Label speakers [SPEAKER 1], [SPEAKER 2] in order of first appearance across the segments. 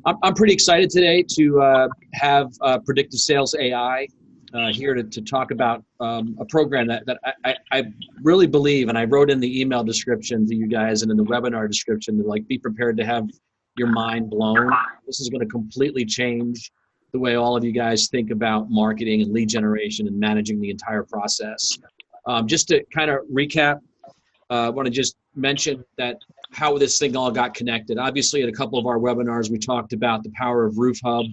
[SPEAKER 1] I'm pretty excited today to have Predictive Sales AI here to talk about a program that I really believe, and I wrote in the email description to you guys and in the webinar description, to like be prepared to have your mind blown. This is going to completely change the way all of you guys think about marketing and lead generation and managing the entire process. Just to kind of recap, I want to just mention that how this thing all got connected. Obviously, at a couple of our webinars, we talked about the power of Roof Hub.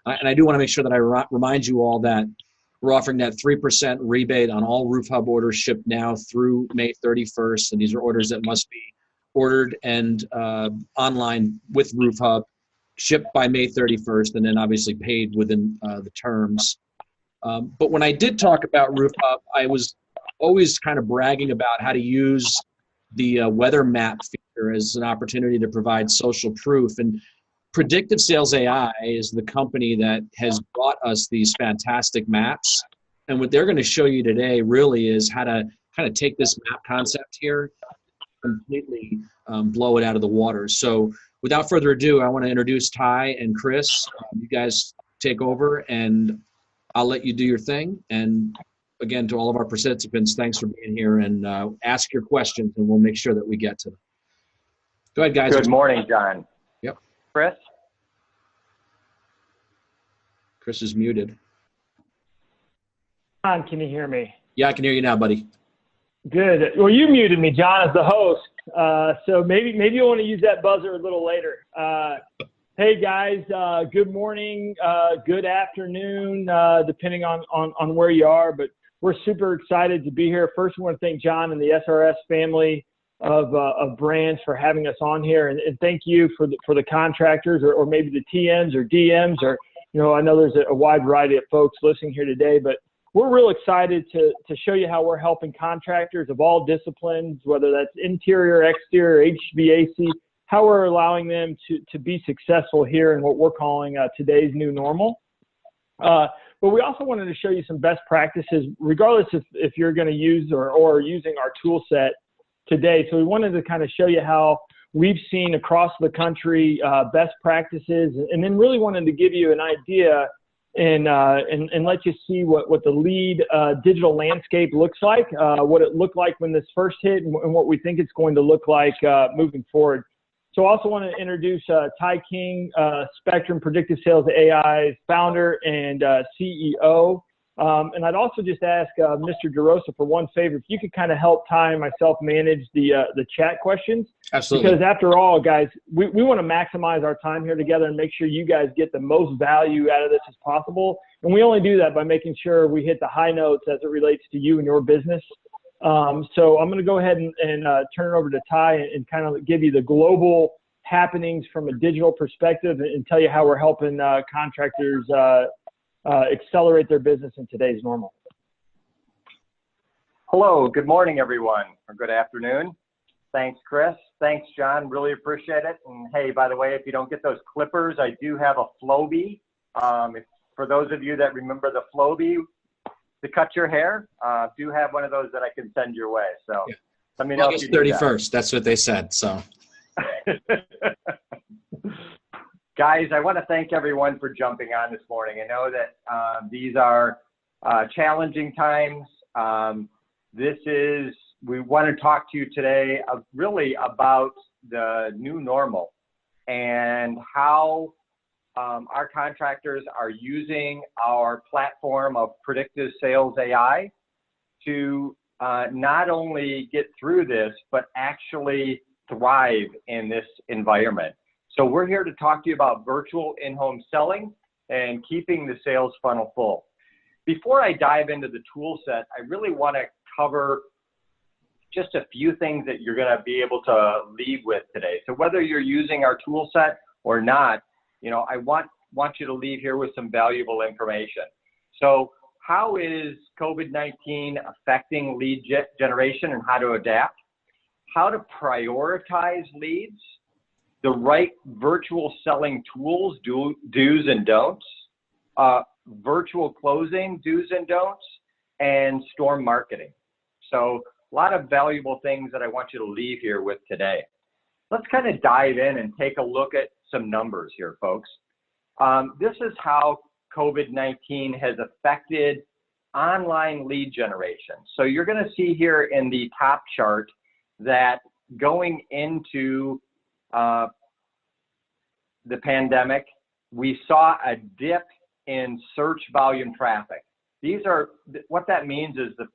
[SPEAKER 1] And I do want to make sure that I remind you all that we're offering that 3% rebate on all Roof Hub orders shipped now through May 31st. And these are orders that must be ordered and online with Roof Hub, shipped by May 31st, and then obviously paid within the terms. But when I did talk about Roof Hub, I was always kind of bragging about how to use the weather map feature as an opportunity to provide social proof. And Predictive Sales AI is the company that has brought us these fantastic maps. And what they're going to show you today really is how to kind of take this map concept here, completely blow it out of the water. So without further ado, I want to introduce Ty and Chris. You guys take over, and I'll let you do your thing. And again, to all of our participants, thanks for being here, and ask your questions, and we'll make sure that we get to them. Go ahead, guys.
[SPEAKER 2] Good morning, John.
[SPEAKER 1] Yep.
[SPEAKER 2] Chris?
[SPEAKER 1] Chris is muted.
[SPEAKER 3] John, can you hear me?
[SPEAKER 1] Yeah, I can hear you now, buddy.
[SPEAKER 3] Good. Well, you muted me, John, as the host. So maybe you want to use that buzzer a little later. Hey, guys, good morning, good afternoon, depending on where you are. But we're super excited to be here. First, we want to thank John and the SRS family of brands for having us on here. And thank you for the contractors or maybe the TMs or DMs or, I know there's a wide variety of folks listening here today, but we're real excited to show you how we're helping contractors of all disciplines, whether that's interior, exterior, HVAC, how we're allowing them to be successful here in what we're calling today's new normal. But we also wanted to show you some best practices, regardless if you're going to use or using our tool set today. So we wanted to kind of show you how we've seen across the country best practices, and then really wanted to give you an idea and let you see what the lead digital landscape looks like, what it looked like when this first hit, and what we think it's going to look like moving forward. So I also want to introduce Ty King, Spectrum Predictive Sales AI's founder and CEO. And I'd also just ask Mr. DeRosa for one favor, if you could kind of help Ty and myself manage the chat questions.
[SPEAKER 1] Absolutely.
[SPEAKER 3] Because after all, guys, we want to maximize our time here together and make sure you guys get the most value out of this as possible. And we only do that by making sure we hit the high notes as it relates to you and your business. So I'm going to go ahead and turn it over to Ty and kind of give you the global happenings from a digital perspective and tell you how we're helping contractors accelerate their business in today's normal.
[SPEAKER 2] Hello, good morning, everyone, or good afternoon. Thanks, Chris. Thanks, John. Really appreciate it. And hey, by the way, if you don't get those clippers, I do have a Flowbee. For those of you that remember the Flowbee to cut your hair, do have one of those that I can send your way. So yeah. Let me know.
[SPEAKER 1] August 31st, that's what they said. So.
[SPEAKER 2] Guys, I want to thank everyone for jumping on this morning. I know that these are challenging times. We want to talk to you today really about the new normal and how our contractors are using our platform of Predictive Sales AI to not only get through this, but actually thrive in this environment. So we're here to talk to you about virtual in-home selling and keeping the sales funnel full. Before I dive into the tool set, I really want to cover just a few things that you're going to be able to leave with today. So whether you're using our tool set or not, I want you to leave here with some valuable information. So how is COVID-19 affecting lead generation and how to adapt? How to prioritize leads, the right virtual selling tools, do's and don'ts, virtual closing, do's and don'ts, and storm marketing. So a lot of valuable things that I want you to leave here with today. Let's kind of dive in and take a look at some numbers here, folks. This is how COVID-19 has affected online lead generation. So you're going to see here in the top chart that going into the pandemic, we saw a dip in search volume traffic. What that means is the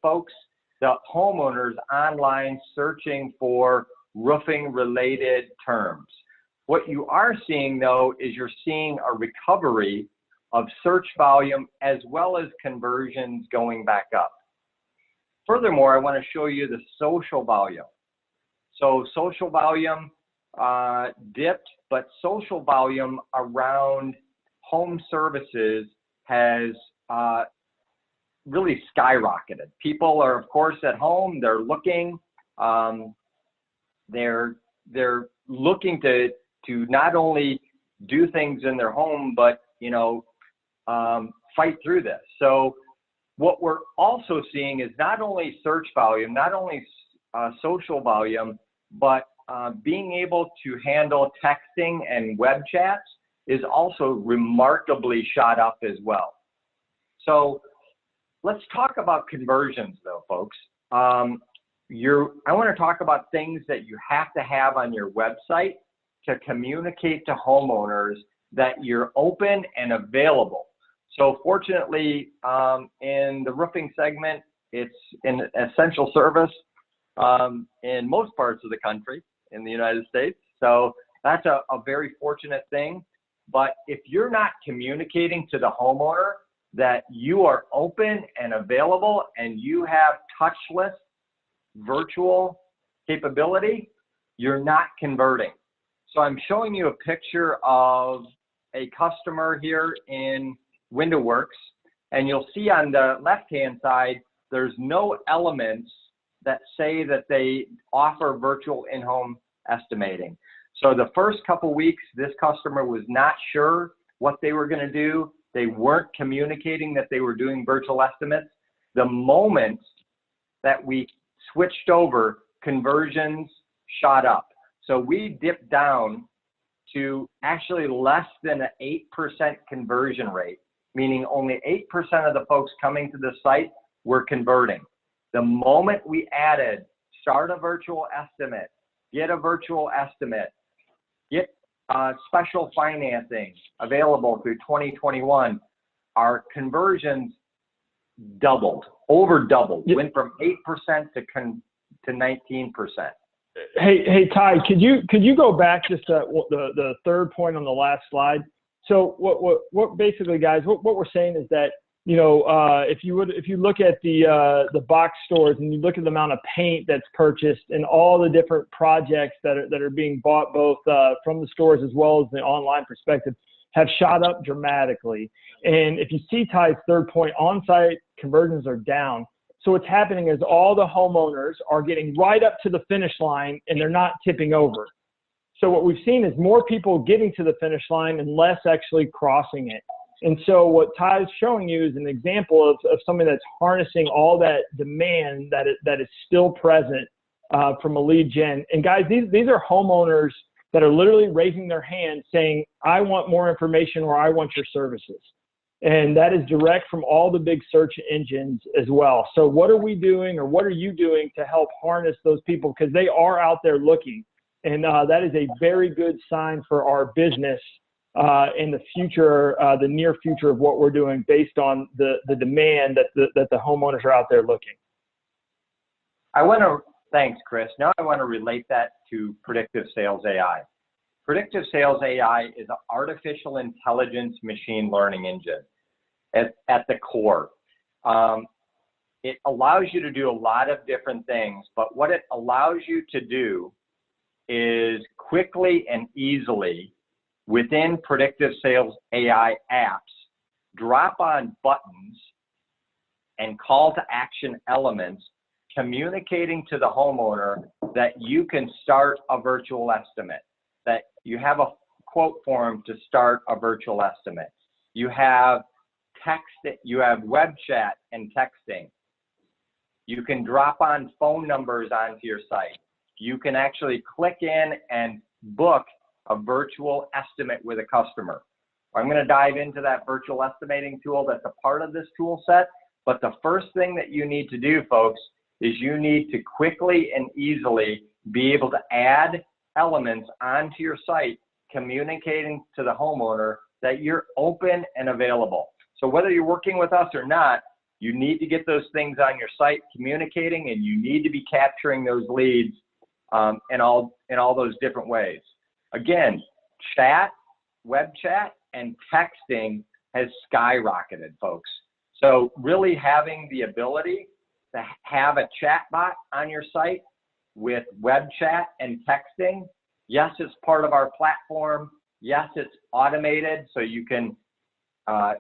[SPEAKER 2] homeowners online searching for roofing related terms. What you are seeing though is you're seeing a recovery of search volume as well as conversions going back up. Furthermore, I want to show you the social volume. So social volume dipped, but social volume around home services has really skyrocketed. People are, of course, at home. They're looking. They're looking to not only do things in their home, but fight through this. So what we're also seeing is not only search volume, not only social volume, but being able to handle texting and web chats is also remarkably shot up as well. So let's talk about conversions though, folks. I want to talk about things that you have to have on your website to communicate to homeowners that you're open and available. So fortunately, in the roofing segment, it's an essential service in most parts of the country in the United States. So that's a very fortunate thing. But if you're not communicating to the homeowner that you are open and available and you have touchless virtual capability, you're not converting. So I'm showing you a picture of a customer here in WindowWorks, and you'll see on the left-hand side, there's no elements that say that they offer virtual in-home estimating. So the first couple weeks, this customer was not sure what they were going to do. They weren't communicating that they were doing virtual estimates. The moment that we switched over, conversions shot up. So we dipped down to actually less than an 8% conversion rate, meaning only 8% of the folks coming to the site were converting. The moment we added start a virtual estimate, get a virtual estimate, get special financing available through 2021, our conversions doubled, over doubled, went from 8% to 19%.
[SPEAKER 3] Hey, Ty, could you go back just to the third point on the last slide? So what basically, guys, what we're saying is that, if you look at the box stores and you look at the amount of paint that's purchased and all the different projects that are being bought both from the stores as well as the online perspective have shot up dramatically. And if you see Ty's third point, on-site conversions are down. So what's happening is all the homeowners are getting right up to the finish line and they're not tipping over. So what we've seen is more people getting to the finish line and less actually crossing it. And so what Ty is showing you is an example of something that's harnessing all that demand that is still present from a lead gen. And guys, these are homeowners that are literally raising their hand saying, I want more information or I want your services. And that is direct from all the big search engines as well. So what are we doing or what are you doing to help harness those people? Because they are out there looking. And that is a very good sign for our business in the future, the near future of what we're doing based on the demand that the homeowners are out there looking.
[SPEAKER 2] Thanks, Chris. Now I want to relate that to predictive sales AI. Predictive sales AI is an artificial intelligence machine learning engine at the core. It allows you to do a lot of different things, but what it allows you to do is quickly and easily within predictive sales AI apps, drop on buttons and call to action elements, communicating to the homeowner that you can start a virtual estimate, that you have a quote form to start a virtual estimate. You have text, you have web chat and texting. You can drop on phone numbers onto your site. You can actually click in and book a virtual estimate with a customer. I'm going to dive into that virtual estimating tool that's a part of this tool set. But the first thing that you need to do, folks, is you need to quickly and easily be able to add elements onto your site, communicating to the homeowner that you're open and available. So whether you're working with us or not, you need to get those things on your site communicating, and you need to be capturing those leads in all those different ways. Again, chat, web chat, and texting has skyrocketed, folks. So really having the ability to have a chat bot on your site with web chat and texting, yes, it's part of our platform. Yes, it's automated, so you can,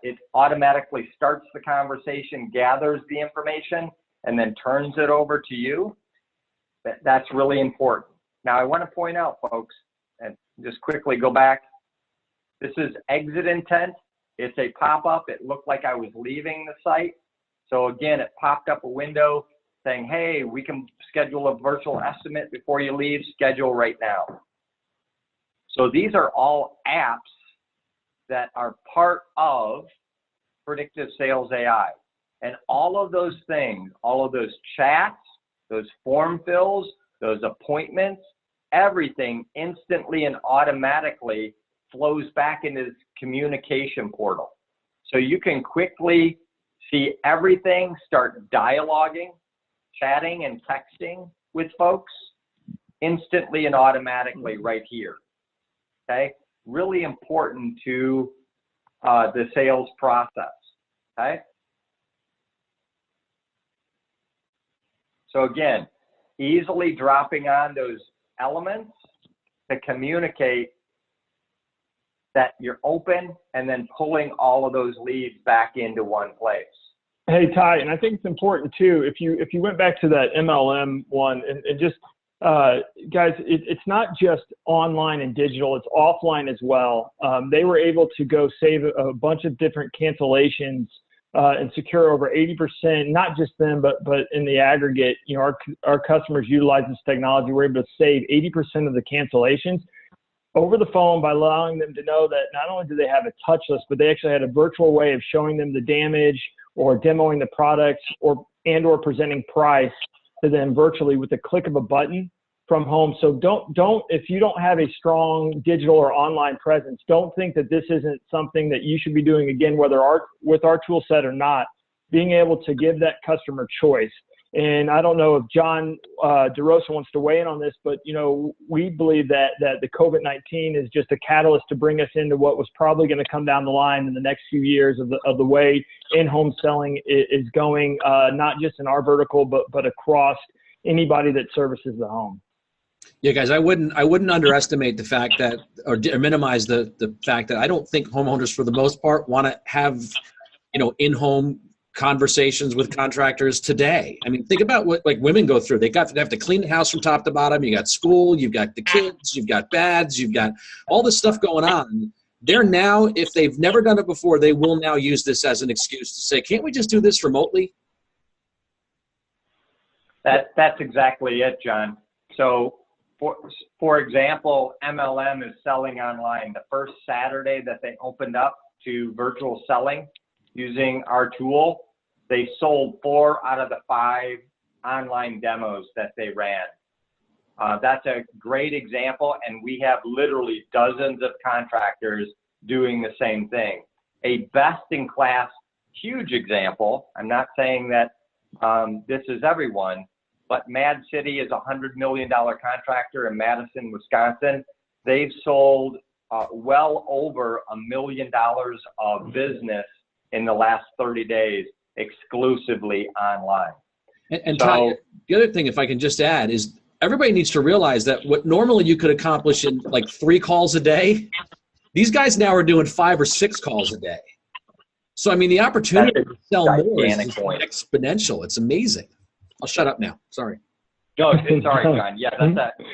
[SPEAKER 2] it automatically starts the conversation, gathers the information, and then turns it over to you. That's really important. Now, I want to point out, folks, and just quickly go back. This is exit intent. It's a pop-up. It looked like I was leaving the site. So again, it popped up a window saying, hey, we can schedule a virtual estimate before you leave, schedule right now. So these are all apps that are part of Predictive Sales AI. And all of those things, all of those chats, those form fills, those appointments, everything instantly and automatically flows back into this communication portal. So you can quickly see everything, start dialoguing, chatting and texting with folks instantly and automatically right here. Okay, really important to the sales process. Okay, so again, easily dropping on those elements to communicate that you're open, and then pulling all of those leads back into one place.
[SPEAKER 3] Hey, Ty, and I think it's important too, if you went back to that MLM one and just, guys, it's not just online and digital, it's offline as well. They were able to go save a bunch of different cancellations and secure over 80%, not just them, but in the aggregate, you know, our customers utilize this technology. We're able to save 80% of the cancellations over the phone by allowing them to know that not only do they have a touch list, but they actually had a virtual way of showing them the damage or demoing the products or presenting price to them virtually with the click of a button from home. So don't if you don't have a strong digital or online presence, don't think that this isn't something that you should be doing again, whether with our tool set or not, being able to give that customer choice. And I don't know if John DeRosa wants to weigh in on this, but you know, we believe that the COVID-19 is just a catalyst to bring us into what was probably going to come down the line in the next few years of the way in-home selling is going, not just in our vertical, but across anybody that services the home.
[SPEAKER 1] Yeah, guys, I wouldn't underestimate the fact that, or minimize the fact that I don't think homeowners, for the most part, want to have, you know, in-home conversations with contractors today. I mean, think about what like women go through. They have to clean the house from top to bottom. You got school, you've got the kids, you've got baths, you've got all this stuff going on. They're now, if they've never done it before, they will now use this as an excuse to say, can't we just do this remotely?
[SPEAKER 2] That's exactly it, John. So for example, MLM is selling online. The first Saturday that they opened up to virtual selling using our tool, they sold 4 out of the 5 online demos that they ran. That's a great example, and we have literally dozens of contractors doing the same thing. A best-in-class, huge example, I'm not saying that this is everyone, but Mad City is a $100 million contractor in Madison, Wisconsin. They've sold well over $1 million of business in the last 30 days exclusively online.
[SPEAKER 1] And Ty, the other thing, if I can just add, is everybody needs to realize that what normally you could accomplish in like 3 calls a day, these guys now are doing 5 or 6 calls a day. So, I mean, the opportunity to sell more is exponential. It's amazing. I'll shut up now. Sorry.
[SPEAKER 2] No, sorry, John. Yeah,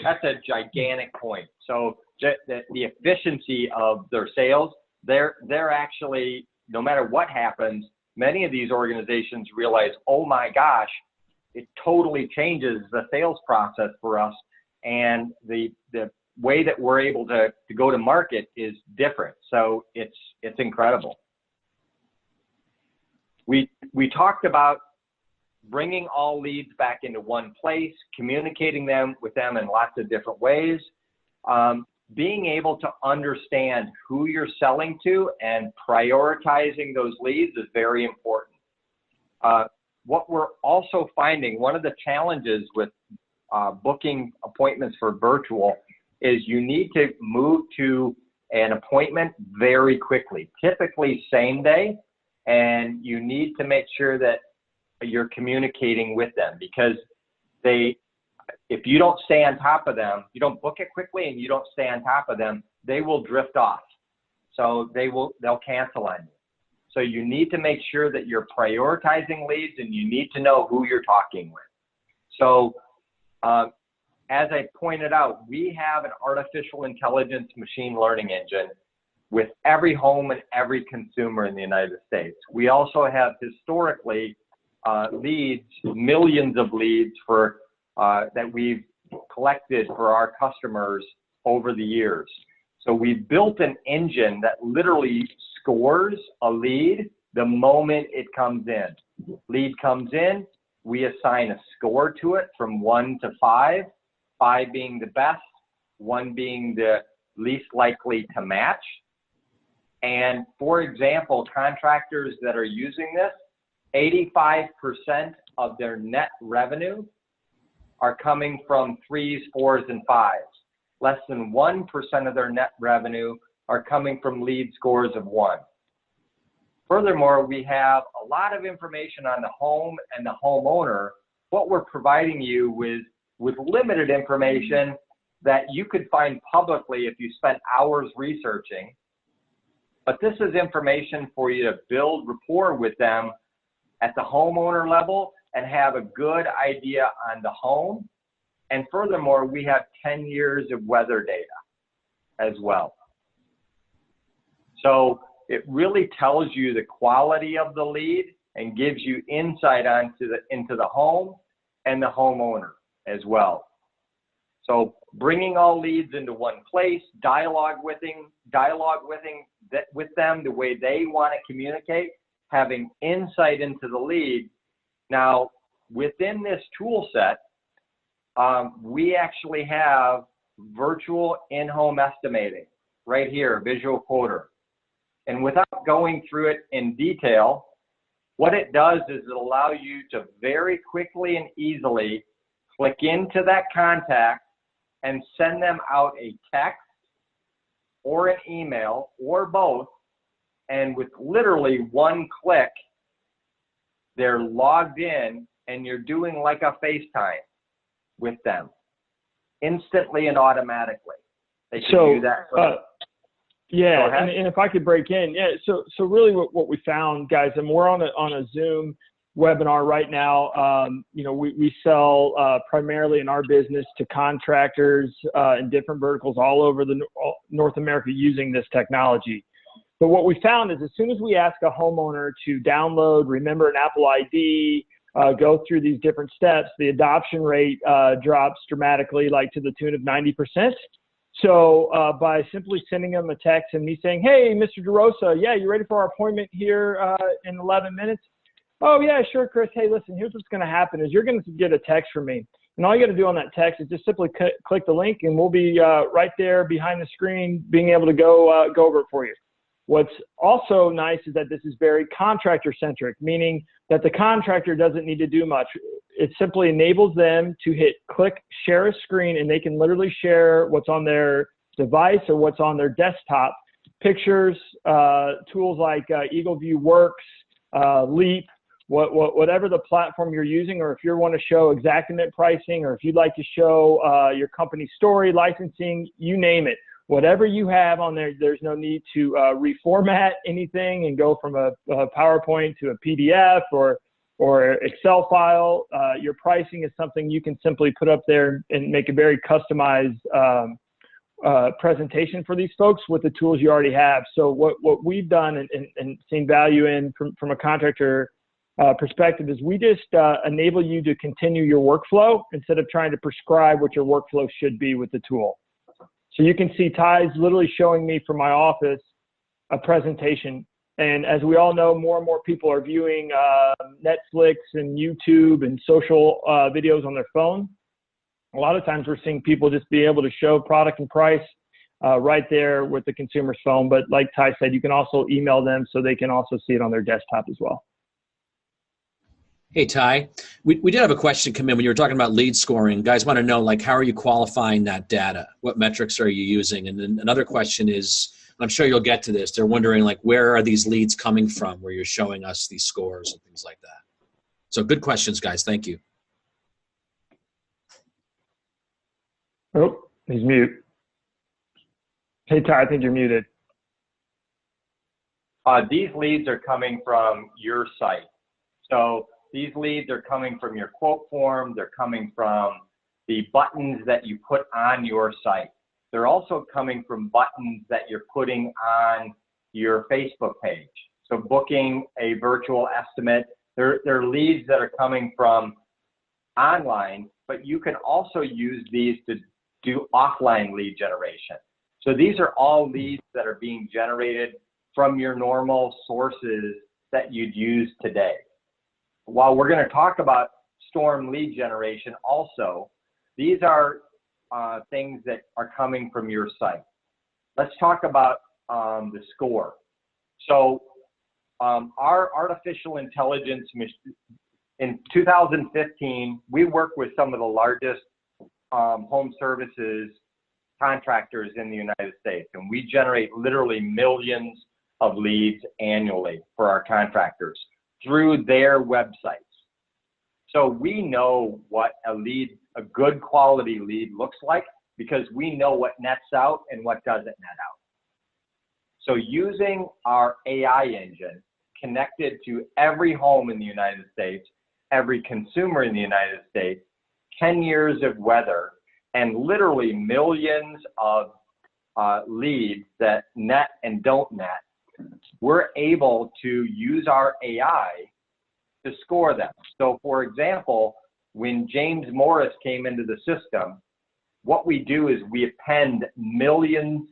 [SPEAKER 2] that's a gigantic point. So the efficiency of their sales, they're actually, no matter what happens, many of these organizations realize, oh my gosh, it totally changes the sales process for us, and the way that we're able to go to market is different. So it's incredible. We talked about bringing all leads back into one place, communicating with them in lots of different ways. Being able to understand who you're selling to and prioritizing those leads is very important. What we're also finding, one of the challenges with booking appointments for virtual is you need to move to an appointment very quickly, typically same day, and you need to make sure that you're communicating with them, because if you don't stay on top of them, you don't book it quickly and you don't stay on top of them, they will drift off. So they'll cancel on you. So you need to make sure that you're prioritizing leads, and you need to know who you're talking with. So as I pointed out, we have an artificial intelligence machine learning engine with every home and every consumer in the United States. We also have historically leads, millions of leads that we've collected for our customers over the years. So we've built an engine that literally scores a lead the moment it comes in. Lead comes in, we assign a score to it from 1 to 5, 5 being the best, 1 being the least likely to match. And for example, contractors that are using this, 85% of their net revenue are coming from 3s, 4s, and 5s. Less than 1% of their net revenue are coming from lead scores of 1. Furthermore, we have a lot of information on the home and the homeowner. What we're providing you with limited information that you could find publicly if you spent hours researching. But this is information for you to build rapport with them at the homeowner level and have a good idea on the home. And furthermore, we have 10 years of weather data as well. So it really tells you the quality of the lead and gives you insight into the home and the homeowner as well. So bringing all leads into one place, dialogue with them the way they want to communicate, having insight into the lead. Now, within this tool set, we actually have virtual in-home estimating right here, Visual Quoter. And without going through it in detail, what it does is it allows you to very quickly and easily click into that contact and send them out a text or an email or both. And with literally one click, they're logged in and you're doing like a FaceTime with them instantly and automatically. They can do that.
[SPEAKER 3] Yeah, and if I could break in, so really what we found, guys, and we're on a Zoom webinar right now. We sell primarily in our business to contractors in different verticals all over North America using this technology. But what we found is as soon as we ask a homeowner to download, remember an Apple ID, go through these different steps, the adoption rate drops dramatically, like to the tune of 90%. So by simply sending them a text and me saying, hey, Mr. DeRosa, yeah, you ready for our appointment here in 11 minutes? Oh, yeah, sure, Chris. Hey, listen, here's what's going to happen is you're going to get a text from me. And all you got to do on that text is just simply click the link, and we'll be right there behind the screen being able to go over it for you. What's also nice is that this is very contractor-centric, meaning that the contractor doesn't need to do much. It simply enables them to hit click, share a screen, and they can literally share what's on their device or what's on their desktop. Pictures, tools like EagleView Works, Leap, whatever the platform you're using, or if you want to show Xactimate pricing, or if you'd like to show your company story, licensing, you name it. Whatever you have on there, there's no need to reformat anything and go from a PowerPoint to a PDF or Excel file. Your pricing is something you can simply put up there and make a very customized presentation for these folks with the tools you already have. So what we've done and seen value in from a contractor perspective is we just enable you to continue your workflow instead of trying to prescribe what your workflow should be with the tool. So you can see Ty's literally showing me from my office a presentation. And as we all know, more and more people are viewing Netflix and YouTube and social videos on their phone. A lot of times we're seeing people just be able to show product and price right there with the consumer's phone. But like Ty said, you can also email them so they can also see it on their desktop as well.
[SPEAKER 1] Hey, Ty, we did have a question come in when you were talking about lead scoring. Guys want to know, like, how are you qualifying that data? What metrics are you using? And then another question is, I'm sure you'll get to this, they're wondering, like, where are these leads coming from where you're showing us these scores and things like that? So good questions, guys. Thank you.
[SPEAKER 3] Oh, he's mute. Hey, Ty, I think you're muted.
[SPEAKER 2] These leads are coming from your site. So these leads are coming from your quote form. They're coming from the buttons that you put on your site. They're also coming from buttons that you're putting on your Facebook page. So booking a virtual estimate, they're leads that are coming from online, but you can also use these to do offline lead generation. So these are all leads that are being generated from your normal sources that you'd use today. While we're going to talk about storm lead generation also, these are things that are coming from your site. Let's talk about the score. So our artificial intelligence, in 2015, we worked with some of the largest home services contractors in the United States, and we generate literally millions of leads annually for our contractors through their websites. So we know what a good quality lead looks like because we know what nets out and what doesn't net out. So using our AI engine connected to every home in the United States, every consumer in the United States, 10 years of weather, and literally millions of leads that net and don't net, we're able to use our AI to score them. So for example, when James Morris came into the system, what we do is we append millions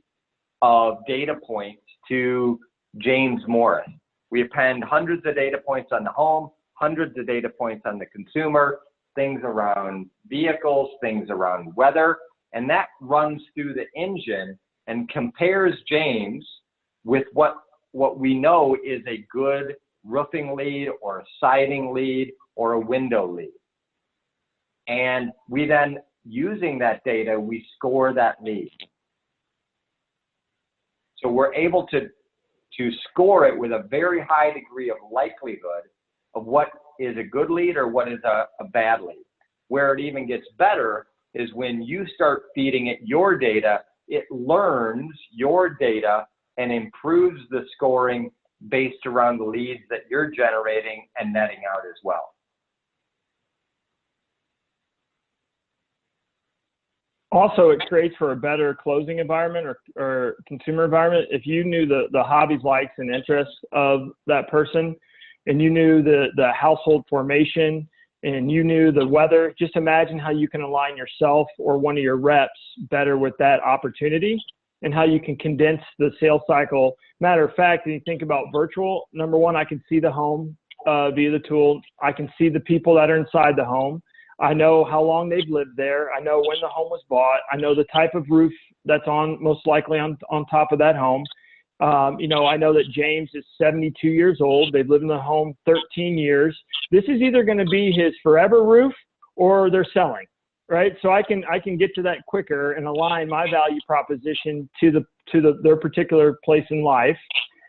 [SPEAKER 2] of data points to James Morris. We append hundreds of data points on the home, hundreds of data points on the consumer, things around vehicles, things around weather, and that runs through the engine and compares James with what we know is a good roofing lead or a siding lead or a window lead. And we then, using that data, we score that lead. So we're able to score it with a very high degree of likelihood of what is a good lead or what is a bad lead. Where it even gets better is when you start feeding it your data, it learns your data and improves the scoring based around the leads that you're generating and netting out as well.
[SPEAKER 3] Also, it creates for a better closing environment or consumer environment. If you knew the hobbies, likes, and interests of that person, and you knew the household formation, and you knew the weather, just imagine how you can align yourself or one of your reps better with that opportunity and how you can condense the sales cycle. Matter of fact, when you think about virtual, number one, I can see the home via the tool. I can see the people that are inside the home. I know how long they've lived there. I know when the home was bought. I know the type of roof that's most likely on top of that home. I know that James is 72 years old. They've lived in the home 13 years. This is either going to be his forever roof or they're selling, right? So I can get to that quicker and align my value proposition to their particular place in life.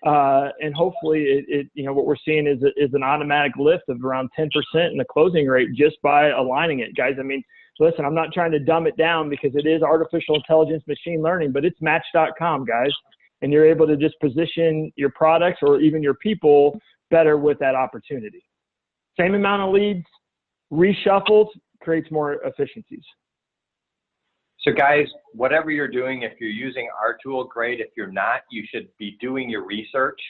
[SPEAKER 3] And hopefully what we're seeing is an automatic lift of around 10% in the closing rate just by aligning it, guys. I mean, listen, I'm not trying to dumb it down because it is artificial intelligence, machine learning, but it's Match.com, guys. And you're able to just position your products or even your people better with that opportunity. Same amount of leads, reshuffled, creates more efficiencies.
[SPEAKER 2] So guys, whatever you're doing, if you're using our tool, great. If you're not, you should be doing your research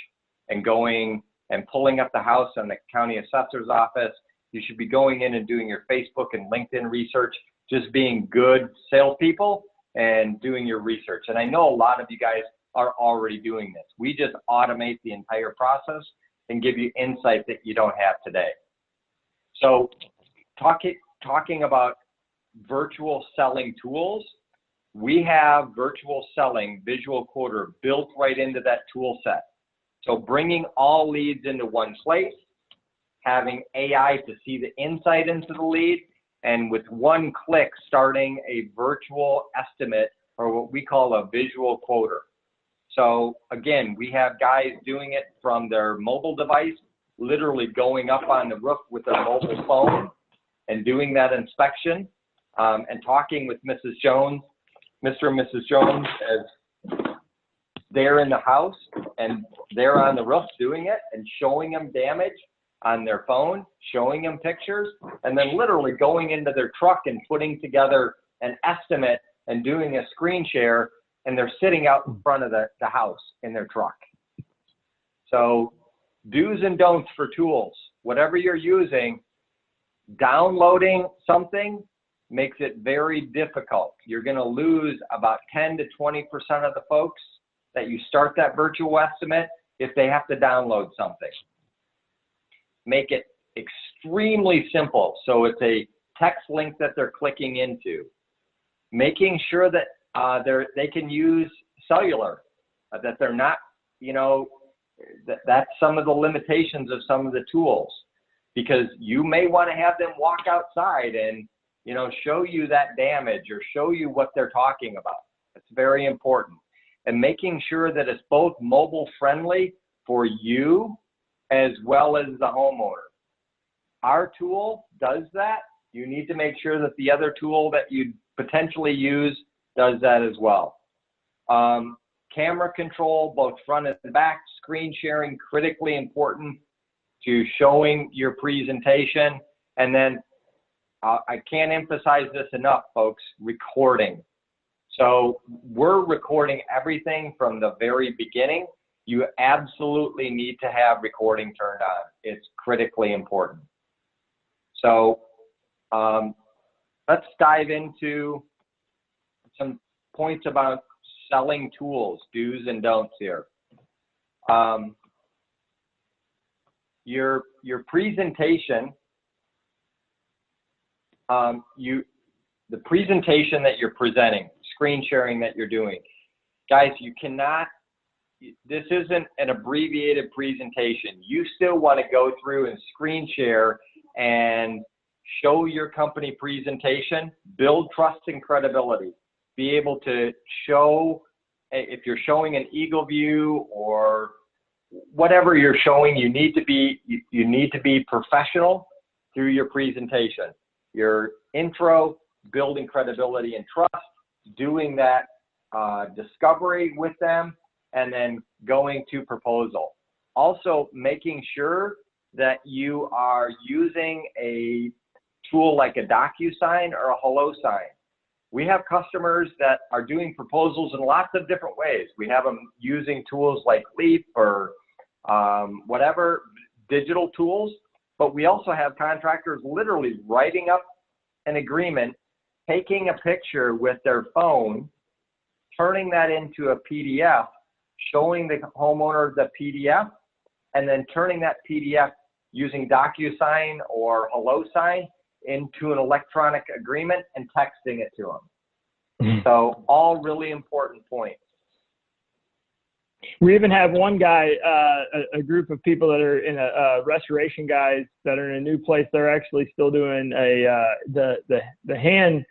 [SPEAKER 2] and going and pulling up the house on the county assessor's office. You should be going in and doing your Facebook and LinkedIn research, just being good salespeople and doing your research. And I know a lot of you guys are already doing this. We just automate the entire process and give you insight that you don't have today. So talking about virtual selling tools, we have virtual selling visual quoter built right into that tool set. So bringing all leads into one place, having AI to see the insight into the lead, and with one click starting a virtual estimate, or what we call a visual quoter. So again, we have guys doing it from their mobile device, literally going up on the roof with their mobile phone and doing that inspection, and talking with Mrs. Jones, Mr. and Mrs. Jones, as they're in the house and they're on the roof doing it and showing them damage on their phone, showing them pictures, and then literally going into their truck and putting together an estimate and doing a screen share, and they're sitting out in front of the house in their truck. So do's and don'ts for tools. Whatever you're using, downloading something makes it very difficult. You're going to lose about 10 to 20% of the folks that you start that virtual estimate if they have to download something. Make it extremely simple. So it's a text link that they're clicking into. Making sure that they can use cellular, that they're not, that's some of the limitations of some of the tools, because you may want to have them walk outside and, show you that damage or show you what they're talking about. It's very important. And making sure that it's both mobile friendly for you as well as the homeowner. Our tool does that. You need to make sure that the other tool that you potentially use does that as well. Camera control, both front and back, screen sharing, critically important to showing your presentation. And then I can't emphasize this enough, folks, recording. So we're recording everything from the very beginning. You absolutely need to have recording turned on. It's critically important. So let's dive into some points about selling tools, do's and don'ts here. Your presentation, the presentation that you're presenting, screen sharing that you're doing, guys, you cannot, this isn't an abbreviated presentation. You still want to go through and screen share and show your company presentation, build trust and credibility. Be able to show, if you're showing an eagle view or whatever you're showing, you need to be professional through your presentation. Your intro, building credibility and trust, doing that discovery with them, and then going to proposal. Also making sure that you are using a tool like a DocuSign or a HelloSign. We have customers that are doing proposals in lots of different ways. We have them using tools like Leap or whatever, digital tools, but we also have contractors literally writing up an agreement, taking a picture with their phone, turning that into a PDF, showing the homeowner the PDF, and then turning that PDF using DocuSign or HelloSign into an electronic agreement and texting it to them. So all really important points.
[SPEAKER 3] We even have one guy, a group of people that are in restoration guys that are in a new place. They're actually still doing the hand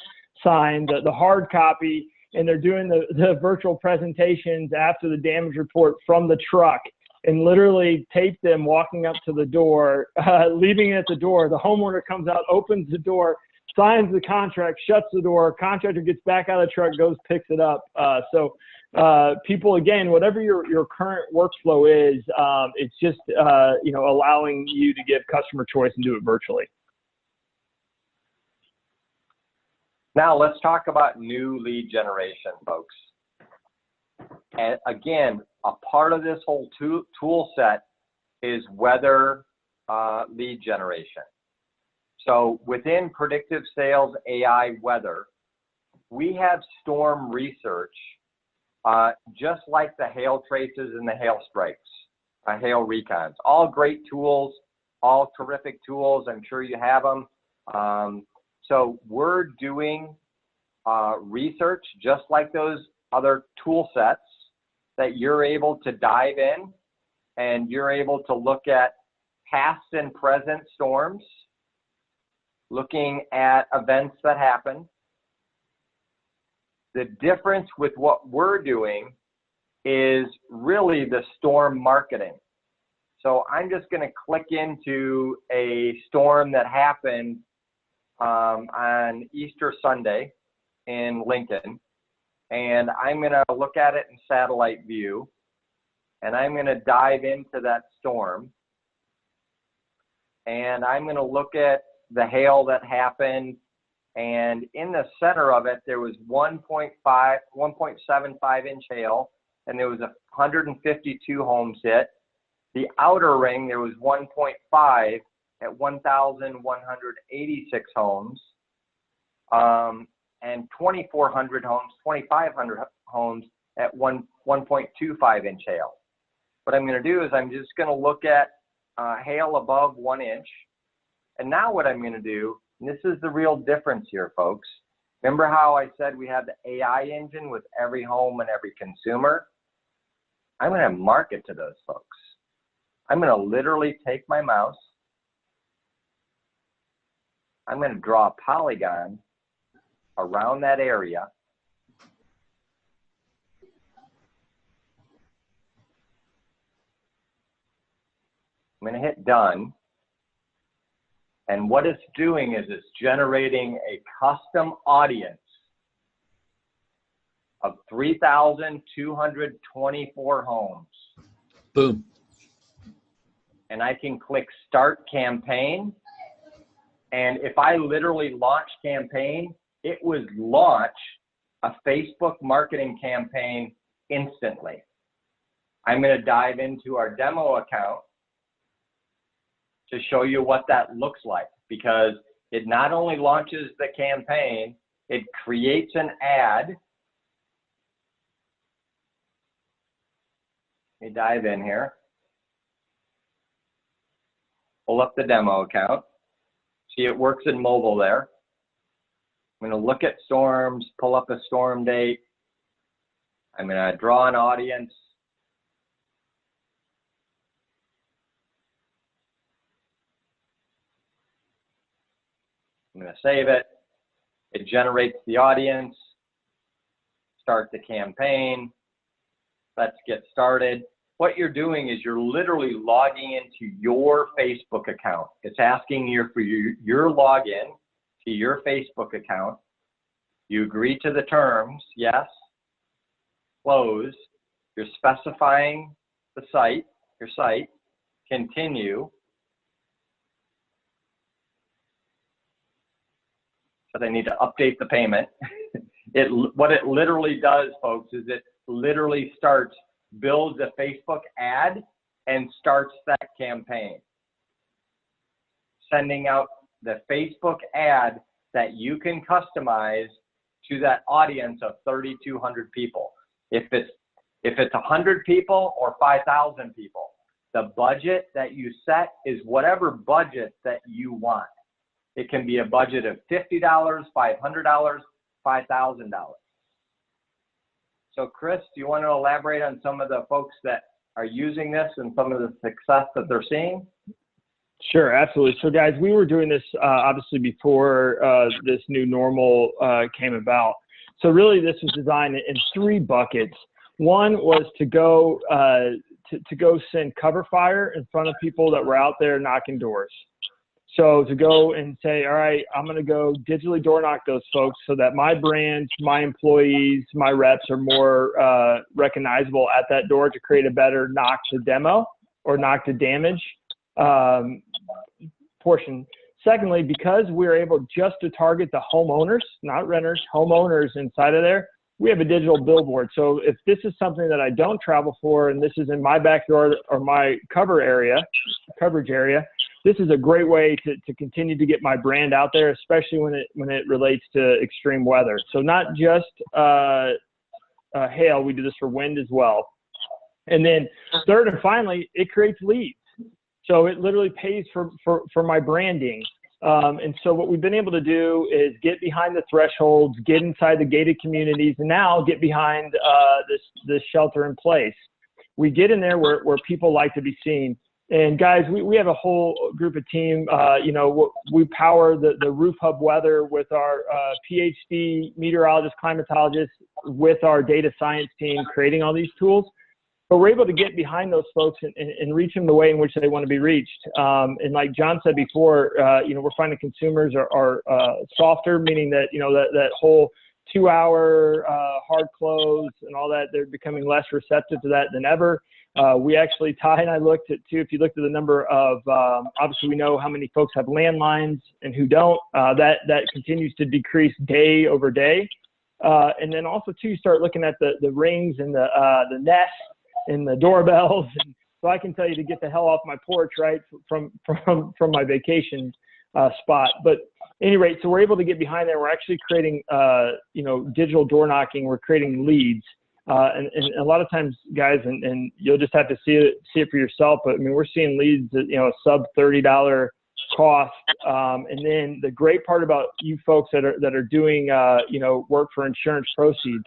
[SPEAKER 3] sign, the hard copy, and they're doing the virtual presentations after the damage report from the truck, and literally tape them walking up to the door, leaving it at the door. The homeowner comes out, opens the door, signs the contract, shuts the door, contractor gets back out of the truck, goes, picks it up. So people, again, whatever your current workflow is, it's just, allowing you to give customer choice and do it virtually.
[SPEAKER 2] Now let's talk about new lead generation, folks. And again, a part of this whole tool set is weather lead generation. So within Predictive Sales AI Weather, we have storm research, just like the hail traces and the hail strikes, hail recons. All great tools, all terrific tools. I'm sure you have them. So we're doing research just like those other tool sets that you're able to dive in, and you're able to look at past and present storms, looking at events that happen. The difference with what we're doing is really the storm marketing. So I'm just going to click into a storm that happened on Easter Sunday in Lincoln, and I'm going to look at it in satellite view, and I'm going to dive into that storm, and I'm going to look at the hail that happened, and in the center of it there was 1.75 inch hail, and there was 152 homes hit. The outer ring, there was 1.5 at 1,186 homes, and 2,400 homes, 2,500 homes at 1.25 inch hail. What I'm going to do is I'm just going to look at hail above 1 inch. And now what I'm going to do, and this is the real difference here, folks. Remember how I said we have the AI engine with every home and every consumer? I'm going to market to those folks. I'm going to literally take my mouse. I'm going to draw a polygon around that area. I'm going to hit done. And what it's doing is it's generating a custom audience of 3,224 homes.
[SPEAKER 1] Boom.
[SPEAKER 2] And I can click Start Campaign. And if I literally launch campaign, it would launch a Facebook marketing campaign instantly. I'm going to dive into our demo account to show you what that looks like, because it not only launches the campaign, it creates an ad. Let me dive in here. Pull up the demo account. See, it works in mobile there. I'm going to look at storms, pull up a storm date. I'm going to draw an audience. I'm going to save it. It generates the audience. Start the campaign. Let's get started. What you're doing is you're literally logging into your Facebook account. It's asking you for your login to your Facebook account. You agree to the terms, yes, close. You're specifying the site, your site, continue. But I need to update the payment. What it literally does, folks, is it literally builds a Facebook ad and starts that campaign. Sending out the Facebook ad that you can customize to that audience of 3,200 people. If it's 100 people or 5,000 people, the budget that you set is whatever budget that you want. It can be a budget of $50, $500, $5,000. So Chris, do you want to elaborate on some of the folks that are using this and some of the success that they're seeing?
[SPEAKER 3] Sure, absolutely. So guys, we were doing this obviously before this new normal came about. So really this was designed in 3 buckets. One was to go send cover fire in front of people that were out there knocking doors. So to go and say, all right, I'm going to go digitally door knock those folks so that my brand, my employees, my reps are more recognizable at that door to create a better knock to demo or knock to damage portion. Secondly, because we're able just to target the homeowners, not renters, homeowners inside of there, we have a digital billboard. So if this is something that I don't travel for and this is in my backyard or my coverage area, this is a great way to continue to get my brand out there, especially when it relates to extreme weather. So not just hail, we do this for wind as well. And then third and finally, it creates leads. So it literally pays for my branding. And so what we've been able to do is get behind the thresholds, get inside the gated communities, and now get behind this shelter in place. We get in there where people like to be seen. And guys, we have a whole group of team. We power the Roof Hub weather with our PhD meteorologists, climatologists, with our data science team, creating all these tools. But we're able to get behind those folks and reach them the way in which they want to be reached. And like John said before, we're finding consumers are softer, meaning that, that whole 2-hour hard close and all that, they're becoming less receptive to that than ever. We actually, Ty and I looked at too, if you looked at the number of, obviously we know how many folks have landlines and who don't, that continues to decrease day over day. And then also too, you start looking at the rings and the Nest and the doorbells. And so I can tell you to get the hell off my porch, right, from my vacation spot. But at any rate, so we're able to get behind there. We're actually creating, digital door knocking. We're creating leads. And a lot of times, guys, and you'll just have to see it for yourself. But I mean, we're seeing leads at, sub $30 cost. And then the great part about you folks that are doing, work for insurance proceeds,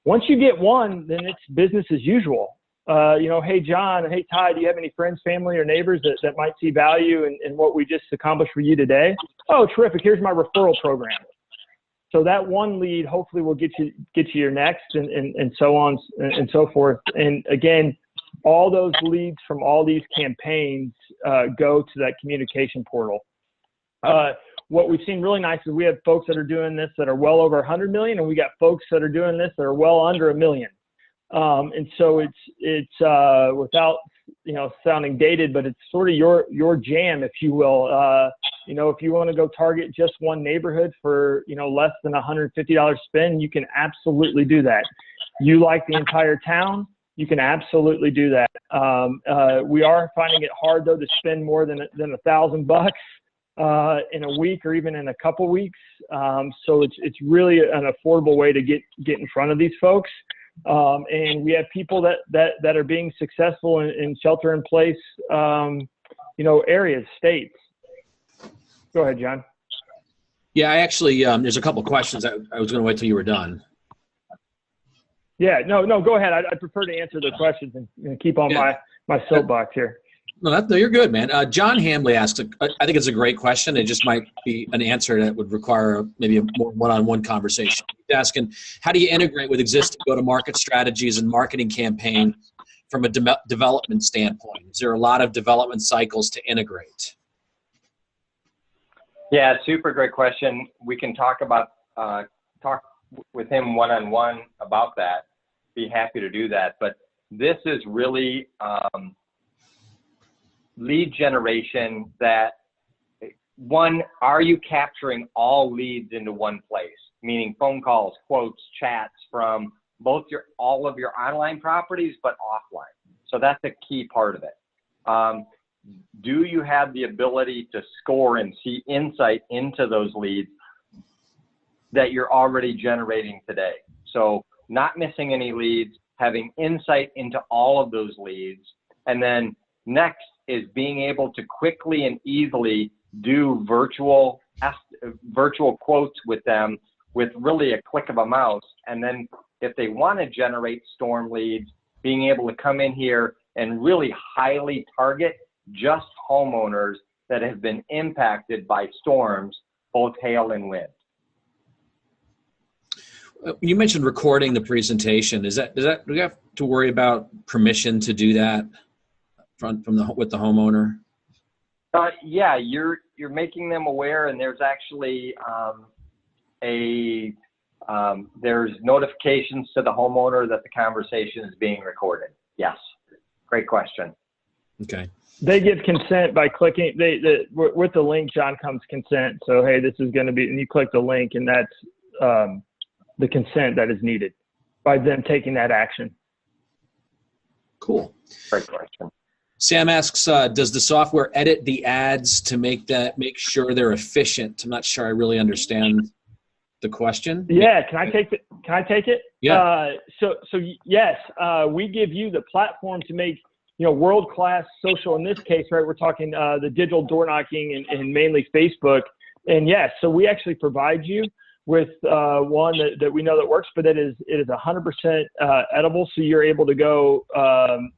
[SPEAKER 3] once you get one, then it's business as usual. Hey, John, hey, Ty, do you have any friends, family, or neighbors that might see value in what we just accomplished for you today? Oh, terrific. Here's my referral program. So that one lead hopefully will get you your next and so on and so forth. And again, all those leads from all these campaigns go to that communication portal. What we've seen really nice is we have folks that are doing this that are well over 100 million, and we got folks that are doing this that are well under 1 million. And so it's without, sounding dated, but it's sort of your jam, if you will. If you want to go target just one neighborhood for, less than $150 spend, you can absolutely do that. You like the entire town, you can absolutely do that. We are finding it hard though to spend more than $1,000 in a week or even in a couple weeks. So it's really an affordable way to get in front of these folks. And we have people that are being successful in shelter in place, areas, states. Go ahead, John.
[SPEAKER 1] Yeah, I actually, there's a couple questions. I was going to wait till you were done.
[SPEAKER 3] Yeah, no, go ahead. I'd prefer to answer the questions and keep on my soapbox here.
[SPEAKER 1] No, you're good, man. John Hamley asked, I think it's a great question. It just might be an answer that would require maybe a more one-on-one conversation. He's asking, how do you integrate with existing go-to-market strategies and marketing campaign from a development standpoint? Is there a lot of development cycles to integrate?
[SPEAKER 2] Yeah, super great question. We can talk with him one-on-one about that. Be happy to do that. But this is really lead generation that, one, are you capturing all leads into one place? Meaning phone calls, quotes, chats from both all of your online properties, but offline. So that's a key part of it. Do you have the ability to score and see insight into those leads that you're already generating today? So not missing any leads, having insight into all of those leads. And then next is being able to quickly and easily do virtual quotes with them with really a click of a mouse. And then if they want to generate storm leads, being able to come in here and really highly target just homeowners that have been impacted by storms, both hail and wind.
[SPEAKER 1] You mentioned recording the presentation. Do we have to worry about permission to do that with the homeowner?
[SPEAKER 2] Yeah, you're making them aware, and there's actually there's notifications to the homeowner that the conversation is being recorded. Yes, great question.
[SPEAKER 1] Okay.
[SPEAKER 3] They give consent by clicking. With the link, John, comes consent. So hey, this is going to be, and you click the link, and that's the consent that is needed by them taking that action.
[SPEAKER 1] Cool.
[SPEAKER 2] Great question.
[SPEAKER 1] Sam asks, does the software edit the ads to make sure they're efficient? I'm not sure I really understand the question.
[SPEAKER 3] Yeah, can I take it?
[SPEAKER 1] Yeah.
[SPEAKER 3] So yes, we give you the platform to make world-class social. In this case, right, we're talking the digital door knocking and mainly Facebook. And yes, so we actually provide you with one that we know that works, but it is 100% edible. So you're able to go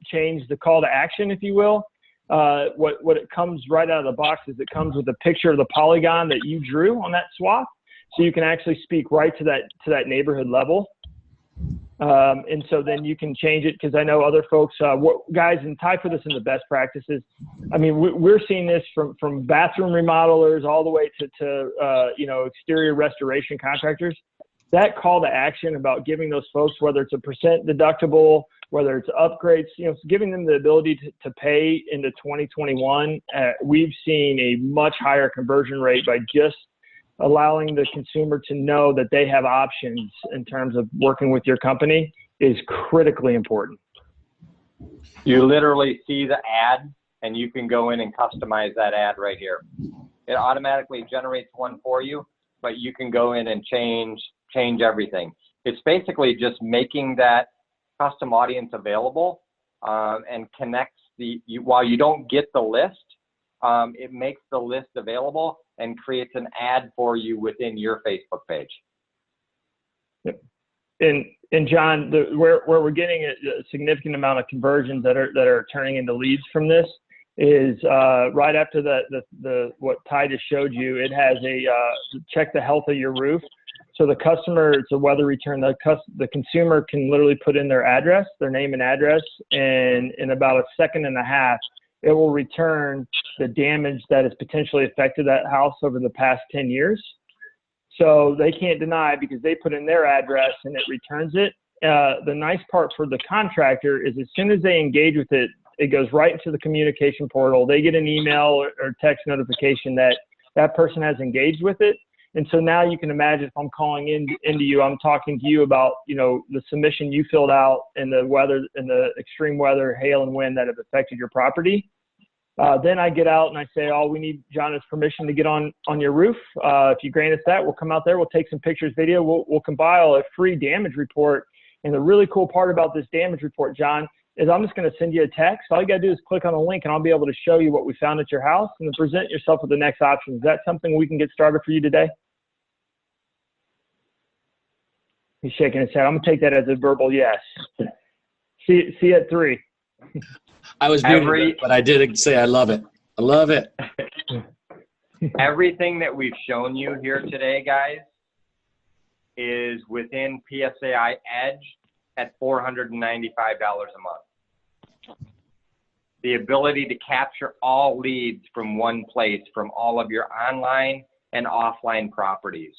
[SPEAKER 3] change the call to action, if you will. What it comes right out of the box is it comes with a picture of the polygon that you drew on that swap. So you can actually speak right to that neighborhood level. And so then you can change it, because I know other folks, guys, and Ty put this in the best practices. I mean, we're seeing this from bathroom remodelers all the way to exterior restoration contractors. That call to action about giving those folks, whether it's a percent deductible, whether it's upgrades, giving them the ability to pay into 2021, we've seen a much higher conversion rate by just allowing the consumer to know that they have options in terms of working with your company is critically important.
[SPEAKER 2] You literally see the ad and you can go in and customize that ad right here. It automatically generates one for you, but you can go in and change everything. It's basically just making that custom audience available and connects while you don't get the list, it makes the list available and creates an ad for you within your Facebook page.
[SPEAKER 3] Yep. And John, where we're getting a significant amount of conversions that are turning into leads from this is right after the what Ty just showed you. It has a check the health of your roof. So the customer, it's a weather return. The consumer can literally put in their address, their name and address, and in about a second and a half, it will return the damage that has potentially affected that house over the past 10 years. So they can't deny because they put in their address and it returns it. The nice part for the contractor is as soon as they engage with it, it goes right into the communication portal. They get an email or text notification that that person has engaged with it. And so now you can imagine if I'm calling into you, I'm talking to you about, the submission you filled out and the weather and the extreme weather, hail and wind that have affected your property. Then I get out and I say, we need John's permission to get on your roof. If you grant us that, we'll come out there, we'll take some pictures, video, we'll compile a free damage report. And the really cool part about this damage report, John, is I'm just going to send you a text. All you got to do is click on the link and I'll be able to show you what we found at your house and then present yourself with the next option. Is that something we can get started for you today? He's shaking his head. I'm going to take that as a verbal yes. See you at 3.
[SPEAKER 1] I was muted, but I did say I love it. I love it.
[SPEAKER 2] Everything that we've shown you here today, guys, is within PSAI Edge at $495 a month. The ability to capture all leads from one place, from all of your online and offline properties.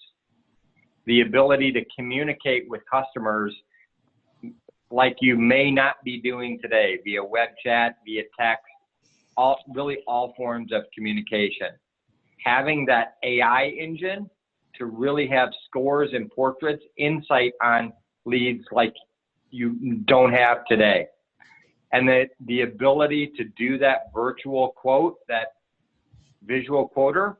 [SPEAKER 2] The ability to communicate with customers like you may not be doing today, via web chat, via text, all forms of communication. Having that AI engine to really have scores and portraits, insight on leads like you don't have today. And the ability to do that virtual quote, that visual quoter,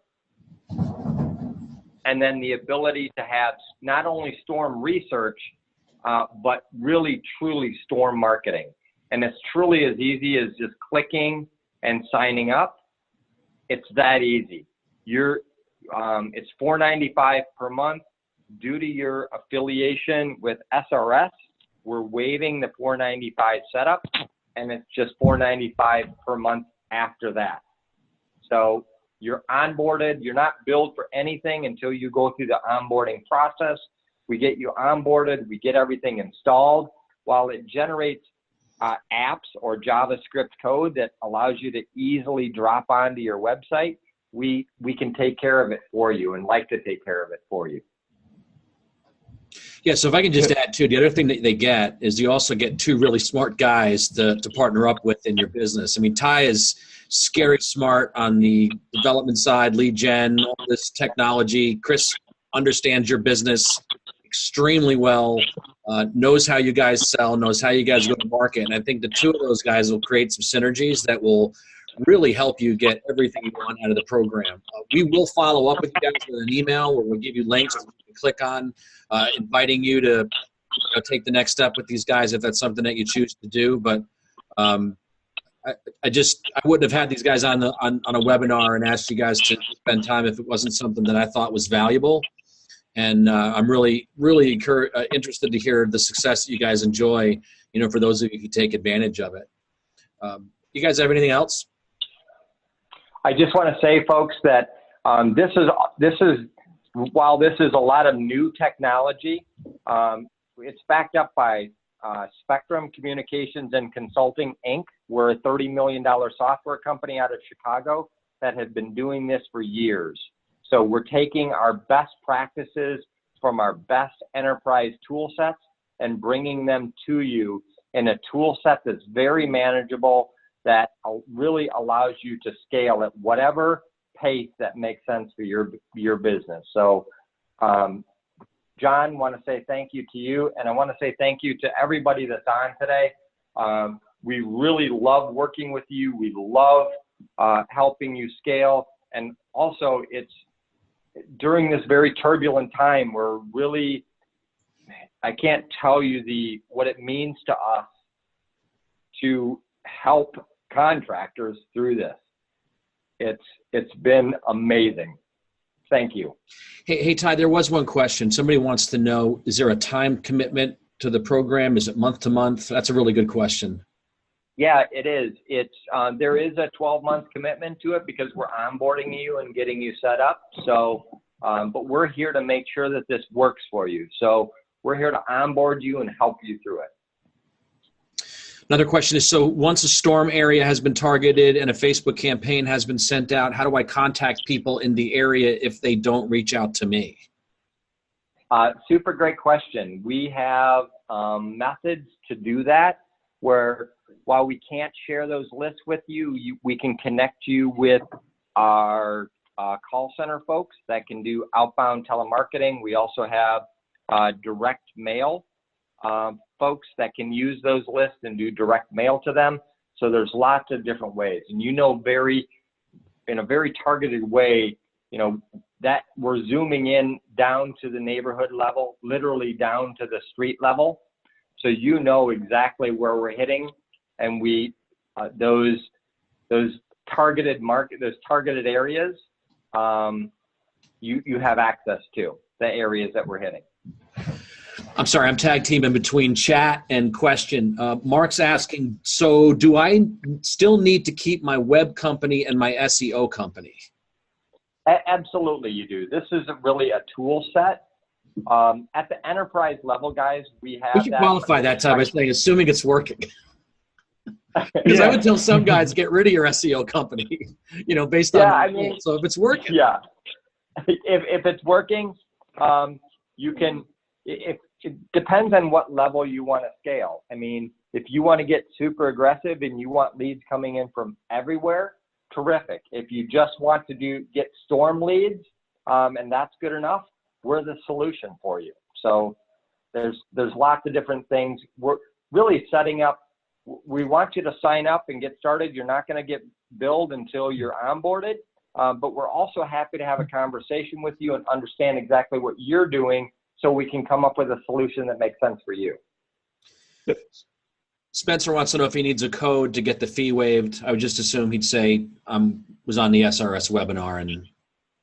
[SPEAKER 2] and then the ability to have not only storm research, but really, truly storm marketing. And it's truly as easy as just clicking and signing up. It's that easy. It's $495 per month. Due to your affiliation with SRS, we're waiving the $495 setup, and it's just $495 per month after that. So you're onboarded. You're not billed for anything until you go through the onboarding process. We get you onboarded. We get everything installed. While it generates apps or JavaScript code that allows you to easily drop onto your website, we can take care of it for you and like to take care of it for you.
[SPEAKER 1] Yeah, so if I can just add too, the other thing that they get is you also get 2 really smart guys to partner up with in your business. I mean, Ty is scary smart on the development side, lead gen, all this technology. Chris understands your business extremely well knows how you guys sell, knows how you guys go to market. And I think the two of those guys will create some synergies that will really help you get everything you want out of the program. We will follow up with you guys with an email where we'll give you links that you can click on, inviting you to take the next step with these guys if that's something that you choose to do. But I wouldn't have had these guys on a webinar and asked you guys to spend time if it wasn't something that I thought was valuable. And I'm really interested to hear the success that you guys enjoy, for those of you who take advantage of it. You guys have anything else?
[SPEAKER 2] I just want to say, folks, that this is while this is a lot of new technology, it's backed up by Spectrum Communications and Consulting, Inc. We're a $30 million software company out of Chicago that has been doing this for years. So we're taking our best practices from our best enterprise tool sets and bringing them to you in a tool set that's very manageable, that really allows you to scale at whatever pace that makes sense for your business. So, John, want to say thank you to you, and I want to say thank you to everybody that's on today. We really love working with you. We love helping you scale, and also it's during this very turbulent time. We're really, I can't tell you what it means to us to help contractors through this. It's been amazing. Thank you.
[SPEAKER 1] Hey, Ty, there was one question. Somebody wants to know, is there a time commitment to the program? Is it month to month? That's a really good question.
[SPEAKER 2] Yeah, it is. There is a 12-month commitment to it because we're onboarding you and getting you set up. So, but we're here to make sure that this works for you. So we're here to onboard you and help you through it.
[SPEAKER 1] Another question is, so once a storm area has been targeted and a Facebook campaign has been sent out, how do I contact people in the area if they don't reach out to me?
[SPEAKER 2] Super great question. We have methods to do that, where while we can't share those lists with you, we can connect you with our call center folks that can do outbound telemarketing. We also have direct mail folks that can use those lists and do direct mail to them. So there's lots of different ways, and in a very targeted way, that we're zooming in down to the neighborhood level, literally down to the street level. So exactly where we're hitting, and those targeted areas, you have access to the areas that we're hitting.
[SPEAKER 1] I'm sorry, I'm tag teaming between chat and question. Mark's asking, so do I still need to keep my web company and my SEO company?
[SPEAKER 2] Absolutely, you do. This is really a tool set. At the enterprise level, guys, we
[SPEAKER 1] should qualify that time by saying, assuming it's working. Because I would tell some guys, get rid of your SEO company, based on so if it's working.
[SPEAKER 2] Yeah, if it's working, you can. It depends on what level you want to scale. I mean, if you want to get super aggressive and you want leads coming in from everywhere, terrific. If you just want to get storm leads, and that's good enough, we're the solution for you. So there's lots of different things. We're really setting up. We want you to sign up and get started. You're not going to get billed until you're onboarded, but we're also happy to have a conversation with you and understand exactly what you're doing, so we can come up with a solution that makes sense for you.
[SPEAKER 1] Spencer wants to know if he needs a code to get the fee waived. I would just assume he'd say was on the SRS webinar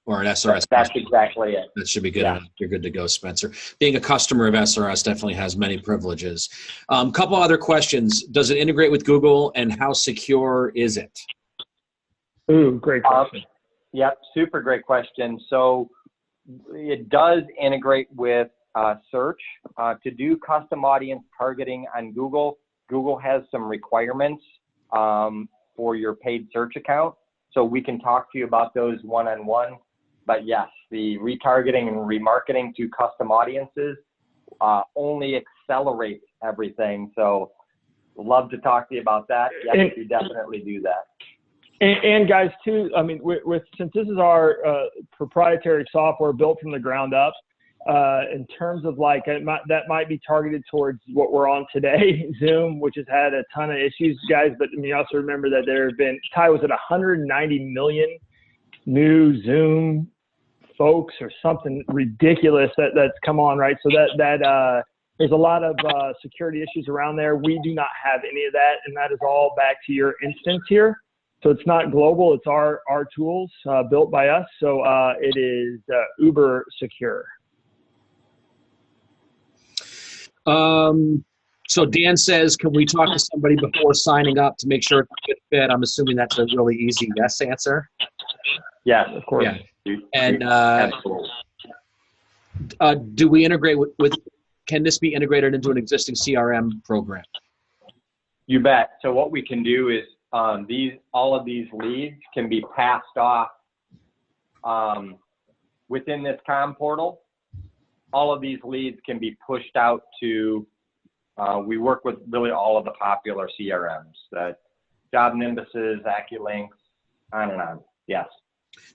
[SPEAKER 1] or an SRS.
[SPEAKER 2] That's exactly it.
[SPEAKER 1] That should be good. Yeah. You're good to go, Spencer. Being a customer of SRS definitely has many privileges. Couple other questions. Does it integrate with Google, and how secure is it?
[SPEAKER 3] Ooh, great question.
[SPEAKER 2] Yep, super great question. So it does integrate with search. To do custom audience targeting on Google, Google has some requirements for your paid search account. So we can talk to you about those one-on-one. But yes, the retargeting and remarketing to custom audiences only accelerates everything. So love to talk to you about that. Yes, we definitely do that.
[SPEAKER 3] And guys, too, I mean, since this is our proprietary software built from the ground up, in terms of like, that might be targeted towards what we're on today, Zoom, which has had a ton of issues, guys. But I mean, also remember that there have been, Ty, was it 190 million new Zoom folks or something ridiculous that's come on, right? So that there's a lot of security issues around there. We do not have any of that, and that is all back to your instance here. So it's not global. It's our tools built by us. So it is uber secure.
[SPEAKER 1] So Dan says, can we talk to somebody before signing up to make sure it's a good fit? I'm assuming that's a really easy yes answer.
[SPEAKER 2] Yes, of course.
[SPEAKER 1] Yeah. And
[SPEAKER 2] Absolutely.
[SPEAKER 1] Do we integrate with, can this be integrated into an existing CRM program?
[SPEAKER 2] You bet. So what we can do is all of these leads can be passed off within this COM portal. All of these leads can be pushed out to, we work with really all of the popular CRMs, that Job Nimbuses, AccuLinks, on and on. Yes.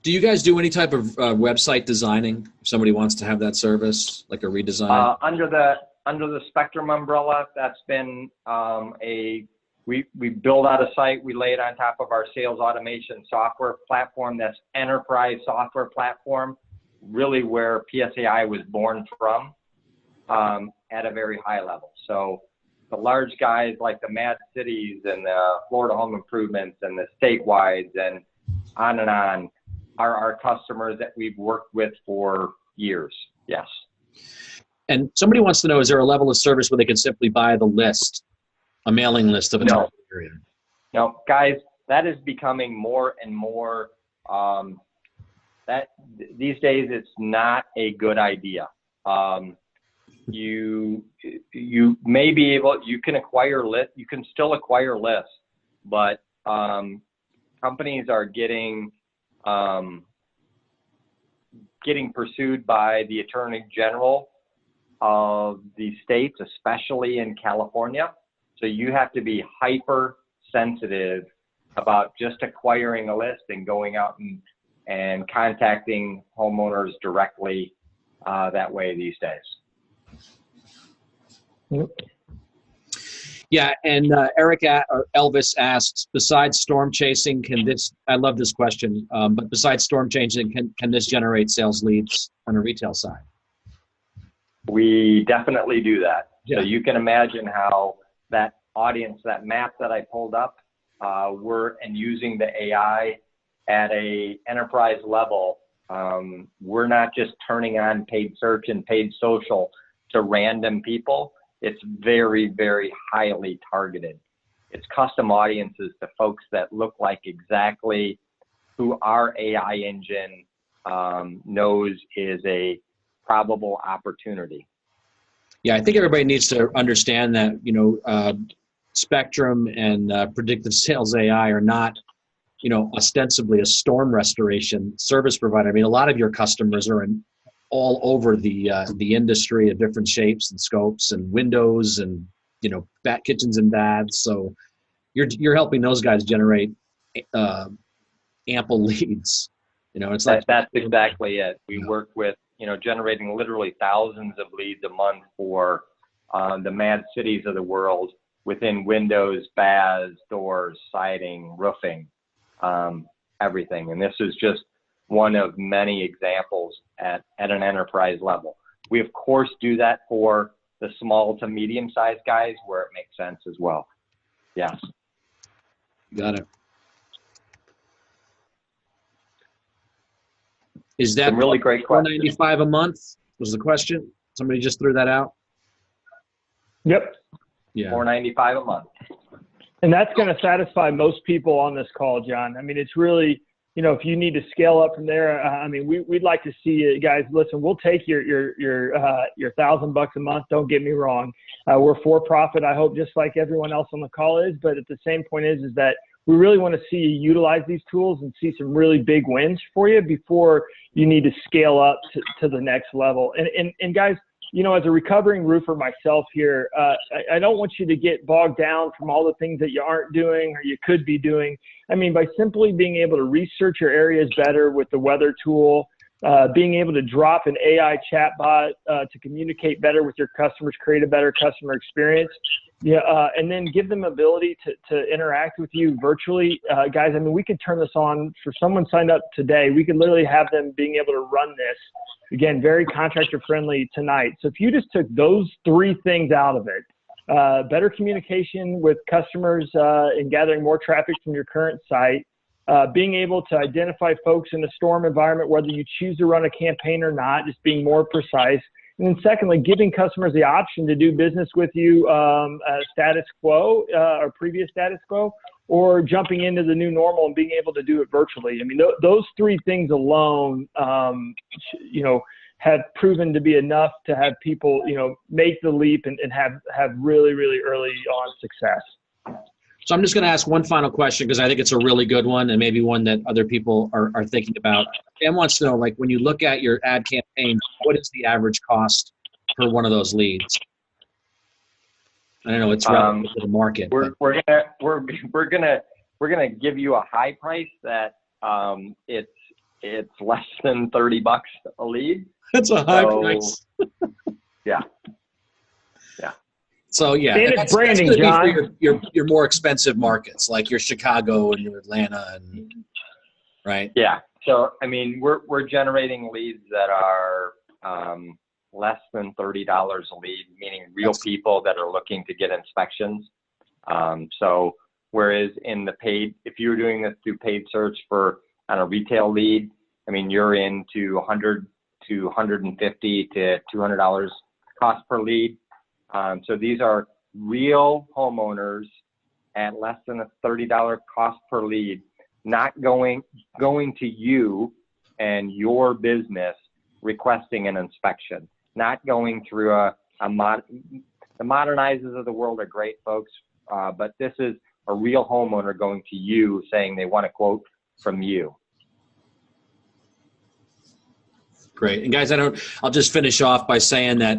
[SPEAKER 1] Do you guys do any type of website designing? If somebody wants to have that service, like a redesign?
[SPEAKER 2] Under the Spectrum umbrella, that's been we build out a site, we lay it on top of our sales automation software platform. That's enterprise software platform, really where PSAI was born from, at a very high level. So the large guys like the Mad Cities and the Florida Home Improvements and the Statewides and on are our customers that we've worked with for years. Yes.
[SPEAKER 1] And somebody wants to know, is there a level of service where they can simply buy the list, a mailing list of a target area?
[SPEAKER 2] No, guys, that is becoming more and more, that these days it's not a good idea. You may be able, you can still acquire lists, but companies are getting pursued by the Attorney General of the states, especially in California. So you have to be hyper sensitive about just acquiring a list and going out and contacting homeowners directly that way these days.
[SPEAKER 3] Yep.
[SPEAKER 1] Yeah, and Eric or Elvis asks, besides storm chasing, I love this question, but besides storm chasing, can this generate sales leads on a retail side?
[SPEAKER 2] We definitely do that.
[SPEAKER 1] Yeah.
[SPEAKER 2] So you can imagine how that audience, that map that I pulled up, and using the AI at a enterprise level, we're not just turning on paid search and paid social to random people. It's very, very highly targeted. It's custom audiences to folks that look like exactly who our AI engine knows is a probable opportunity.
[SPEAKER 1] Yeah, I think everybody needs to understand that, Spectrum and Predictive Sales AI are not, ostensibly a storm restoration service provider. I mean, a lot of your customers are all over the industry of different shapes and scopes and windows and, bat kitchens and baths. So you're helping those guys generate ample leads. It's like
[SPEAKER 2] that's exactly it. We work with, generating literally thousands of leads a month for the Mad Cities of the world within windows, baths, doors, siding, roofing, everything. And this is just one of many examples at an enterprise level. We, of course, do that for the small to medium-sized guys where it makes sense as well. Yes.
[SPEAKER 1] Got it. Is that
[SPEAKER 2] some really great question?
[SPEAKER 1] $4.95 a month was the question? Somebody just threw that out?
[SPEAKER 3] Yep.
[SPEAKER 2] Yeah. $4.95 a month.
[SPEAKER 3] And that's going to satisfy most people on this call, John. I mean, it's really, if you need to scale up from there, we'd like to see you guys. Listen, we'll take your $1,000 a month. Don't get me wrong. We're for profit. I hope just like everyone else on the call is, but at the same point is that we really want to see you utilize these tools and see some really big wins for you before you need to scale up to the next level. And guys, as a recovering roofer myself here, I don't want you to get bogged down from all the things that you aren't doing or you could be doing. I mean, by simply being able to research your areas better with the weather tool, being able to drop an AI chatbot to communicate better with your customers, create a better customer experience. Yeah, and then give them ability to interact with you virtually. Guys, I mean, we could turn this on for someone signed up today. We could literally have them being able to run this, again, very contractor friendly tonight. So if you just took those 3 things out of it, better communication with customers and gathering more traffic from your current site, being able to identify folks in a storm environment, whether you choose to run a campaign or not, just being more precise. And then secondly, giving customers the option to do business with you status quo or previous status quo, or jumping into the new normal and being able to do it virtually. I mean, those 3 things alone, have proven to be enough to have people, make the leap and have really, really early on success.
[SPEAKER 1] So I'm just going to ask one final question because I think it's a really good one and maybe one that other people are thinking about. Dan wants to know, like, when you look at your ad campaign, what is the average cost per one of those leads? I don't know, it's relative to the market.
[SPEAKER 2] We're gonna give you a high price that it's less than $30 a lead.
[SPEAKER 1] That's a high price.
[SPEAKER 2] Yeah.
[SPEAKER 1] So yeah,
[SPEAKER 3] and it's branding, John.
[SPEAKER 1] Your more expensive markets like your Chicago and your Atlanta, and right?
[SPEAKER 2] Yeah. So I mean, we're generating leads that are less than $30 a lead, meaning real people that are looking to get inspections. So whereas in the paid, if you were doing this through paid search on a retail lead, I mean, you're into $100 to $150 to $200 cost per lead. So these are real homeowners at less than a $30 cost per lead, not going to you and your business requesting an inspection, not going through the Modernizers of the world are great, folks, but this is a real homeowner going to you saying they want a quote from you.
[SPEAKER 1] Great. And guys, I'll just finish off by saying that,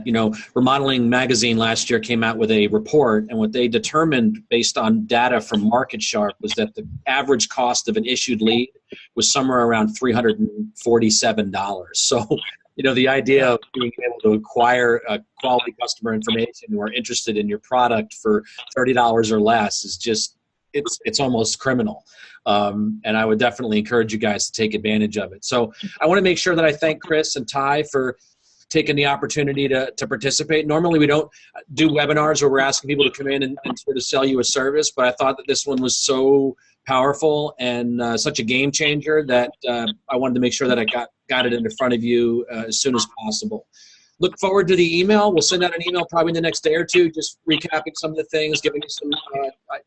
[SPEAKER 1] Remodeling Magazine last year came out with a report, and what they determined based on data from MarketSharp was that the average cost of an issued lead was somewhere around $347. So, the idea of being able to acquire quality customer information who are interested in your product for $30 or less is just, it's almost criminal. And I would definitely encourage you guys to take advantage of it. So I want to make sure that I thank Chris and Ty for taking the opportunity to participate. Normally we don't do webinars where we're asking people to come in and sort of sell you a service, but I thought that this one was so powerful and such a game changer that I wanted to make sure that I got it in front of you as soon as possible. Look forward to the email. We'll send out an email probably in the next day or two, just recapping some of the things, giving you some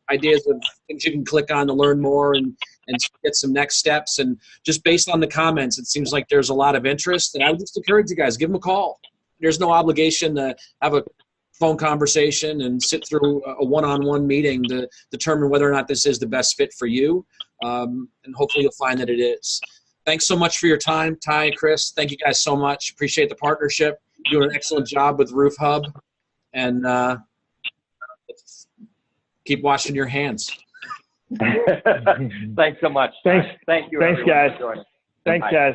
[SPEAKER 1] ideas of things you can click on to learn more and get some next steps. And just based on the comments, it seems like there's a lot of interest. And I would just encourage you guys, give them a call. There's no obligation to have a phone conversation and sit through a one-on-one meeting to determine whether or not this is the best fit for you. And hopefully you'll find that it is. Thanks so much for your time, Ty and Chris. Thank you guys so much. Appreciate the partnership. Doing an excellent job with Roof Hub, and keep washing your hands.
[SPEAKER 2] Thanks so much.
[SPEAKER 3] Thanks.
[SPEAKER 2] Thank you.
[SPEAKER 3] Thanks, guys. Thanks, guys.